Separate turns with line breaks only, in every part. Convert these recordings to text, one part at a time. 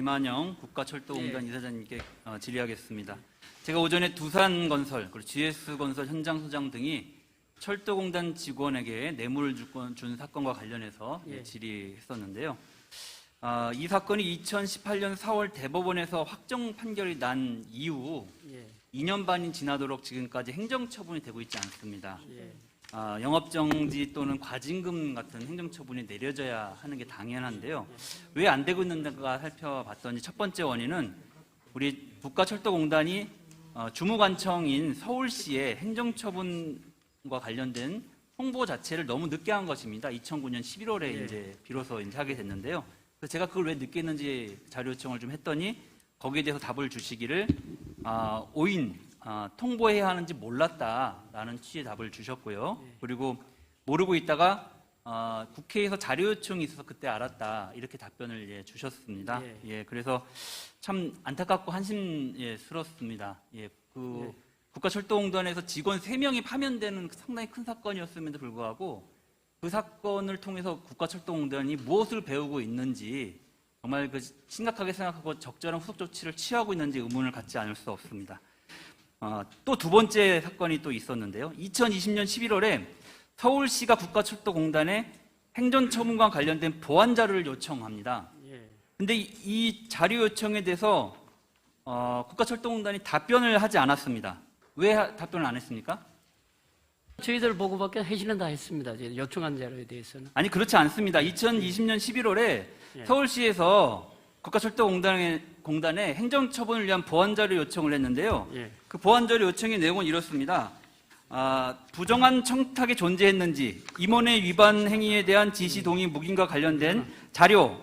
김한영 국가철도공단 이사장님께 질의하겠습니다. 제가 오전에 두산건설 그리고 GS건설 현장 소장 등이 철도공단 직원에게 뇌물을 준 사건과 관련해서 질의했었는데요. 이 사건이 2018년 4월 대법원에서 확정 판결이 난 이후 2년 반이 지나도록 지금까지 행정처분이 되고 있지 않습니다. 영업정지 또는 과징금 같은 행정처분이 내려져야 하는 게 당연한데요. 왜 안 되고 있는가 살펴봤더니 첫 번째 원인은 우리 국가철도공단이 주무관청인 서울시의 행정처분과 관련된 홍보 자체를 너무 늦게 한 것입니다. 2009년 11월에 이제 비로소 하게 됐는데요. 그래서 제가 그걸 왜 늦게 했는지 자료 요청을 좀 했더니 거기에 대해서 답을 주시기를 오인 통보해야 하는지 몰랐다라는 취지의 답을 주셨고요. 그리고 모르고 있다가 국회에서 자료 요청이 있어서 그때 알았다 이렇게 답변을 주셨습니다. 그래서 참 안타깝고 한심스럽습니다. 국가철도공단에서 직원 3명이 파면되는 상당히 큰 사건이었음에도 불구하고 그 사건을 통해서 국가철도공단이 무엇을 배우고 있는지 정말 심각하게 생각하고 적절한 후속 조치를 취하고 있는지 의문을 갖지 않을 수 없습니다. 또 두 번째 사건이 또 있었는데요. 2020년 11월에 서울시가 국가철도공단에 행정처분과 관련된 보완 자료를 요청합니다. 그런데 이 자료 요청에 대해서 국가철도공단이 답변을 하지 않았습니다. 왜 답변을 안 했습니까?
저희들 보고밖에 회신은 다 했습니다. 요청한 자료에 대해서는.
아니 그렇지 않습니다. 2020년 11월에 서울시에서 국가철도공단에 행정처분을 위한 보완자료 요청을 했는데요. 그 보완자료 요청의 내용은 이렇습니다. 부정한 청탁이 존재했는지 임원의 위반 행위에 대한 지시 동의 묵인과 관련된 자료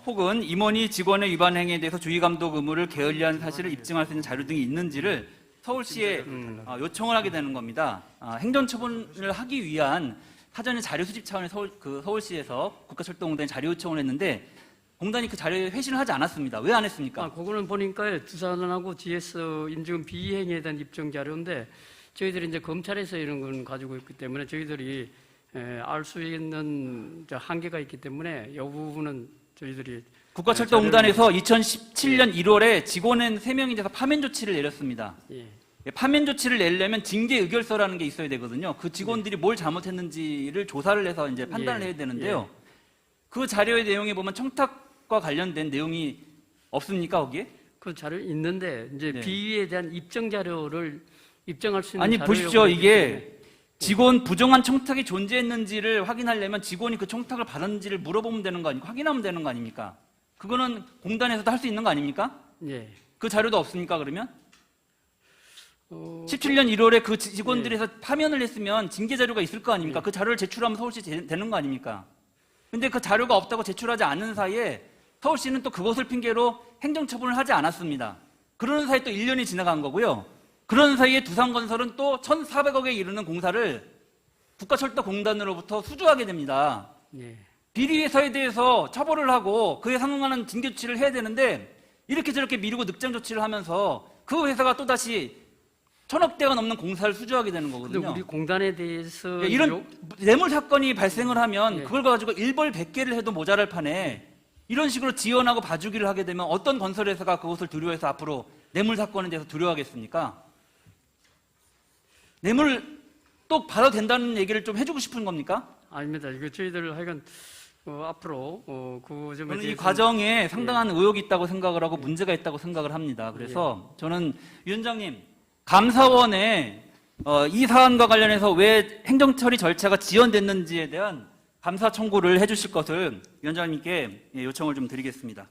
혹은 임원이 직원의 위반 행위에 대해서 주의감독 의무를 게을리한 사실을 입증할 수 있는 자료 등이 있는지를 서울시에 요청을 하게 되는 겁니다. 행정처분을 하기 위한 사전에 자료 수집 차원의 서울시에서 국가철도공단에 자료 요청을 했는데 공단이 그 자료에 회신을 하지 않았습니다. 왜 안 했습니까?
그거는 보니까 두산하고 GS 임직원 비행에 대한 입증 자료인데 저희들이 이제 검찰에서 이런 건 가지고 있기 때문에 저희들이 알 수 있는 한계가 있기 때문에 이 부분은 저희들이
국가철도공단에서 2017년 1월에 직원은 3명이 돼서 파면 조치를 내렸습니다. 파면 조치를 내려면 징계 의결서라는 게 있어야 되거든요. 그 직원들이 뭘 잘못했는지를 조사를 해서 이제 판단을 해야 되는데요. 그 자료의 내용에 보면 청탁과 관련된 내용이 없습니까, 거기에?
그 자료 있는데 이제 비위에 대한 입증 자료를 입증할 수 있는
아니 보십시오. 이게 직원 부정한 청탁이 존재했는지를 확인하려면 직원이 그 청탁을 받았는지를 물어보면 되는 거 아닙니까? 확인하면 되는 거 아닙니까? 그거는 공단에서도 할 수 있는 거 아닙니까? 그 자료도 없습니까, 그러면? 17년 1월에 그 직원들에서 파면을 했으면 징계 자료가 있을 거 아닙니까? 그 자료를 제출하면 서울시 되는 거 아닙니까? 근데 그 자료가 없다고 제출하지 않는 사이에 서울시는 또 그것을 핑계로 행정처분을 하지 않았습니다. 그러는 사이에 또 1년이 지나간 거고요. 그런 사이에 두산건설은 또 1,400억에 이르는 공사를 국가철도공단으로부터 수주하게 됩니다. 비리회사에 대해서 처벌을 하고 그에 상응하는 징계 조치를 해야 되는데 이렇게 저렇게 미루고 늑장 조치를 하면서 그 회사가 또다시 1,000억대가 넘는 공사를 수주하게 되는 거거든요.
근데 우리 공단에 대해서
이런 뇌물 사건이 발생을 하면 그걸 가지고 일벌 100개를 해도 모자랄 판에 이런 식으로 지원하고 봐주기를 하게 되면 어떤 건설회사가 그것을 두려워해서 앞으로 뇌물 사건에 대해서 두려워하겠습니까? 뇌물 또 받아도 된다는 얘기를 좀 해주고 싶은 겁니까?
아닙니다. 이거 저희들 하여간 앞으로 그 점에
저는 이 과정에 상당한 의혹이 있다고 생각을 하고 문제가 있다고 생각을 합니다. 그래서 저는 위원장님 감사원에 이 사안과 관련해서 왜 행정처리 절차가 지연됐는지에 대한 감사 청구를 해주실 것을 위원장님께 요청을 좀 드리겠습니다.